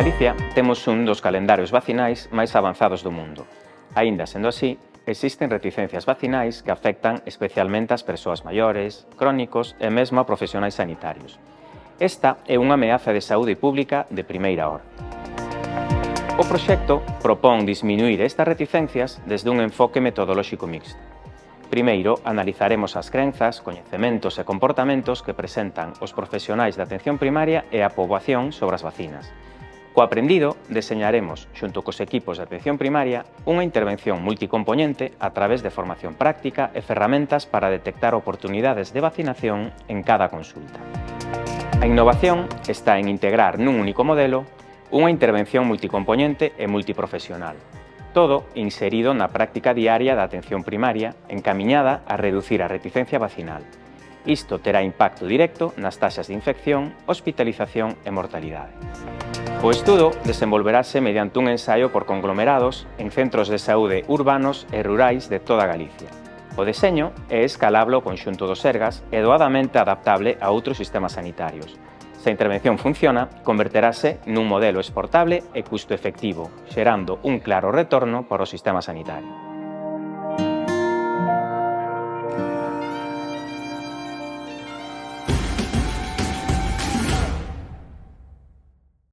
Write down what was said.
Galicia temos un dos calendarios vacinais máis avanzados do mundo. Aínda sendo así, existen reticencias vacinais que afectan especialmente ás persoas maiores, crónicos e mesmo a profesionais sanitarios. Esta é unha ameaza de saúde pública de primeira orde. O proxecto propón disminuir estas reticencias desde un enfoque metodolóxico mixto. Primeiro, analizaremos as crenzas, coñecementos e comportamentos que presentan os profesionais de atención primaria e a poboación sobre as vacinas. Co aprendido, deseñaremos, xunto cos equipos de atención primaria, unha intervención multicompoñente a través de formación práctica e ferramentas para detectar oportunidades de vacinación en cada consulta. A innovación está en integrar nun único modelo unha intervención multicompoñente e multiprofesional, todo inserido na práctica diaria da atención primaria encamiñada a reducir a reticencia vacinal. Isto terá impacto directo nas taxas de infección, hospitalización e mortalidade. O estudo desenvolverase mediante un ensaio por conglomerados en centros de saúde urbanos e rurais de toda Galicia. O deseño é escalable ao conxunto dos Sergas e doadamente adaptable a outros sistemas sanitarios. Se a intervención funciona, converterase nun modelo exportable e custo efectivo, xerando un claro retorno para o sistema sanitario.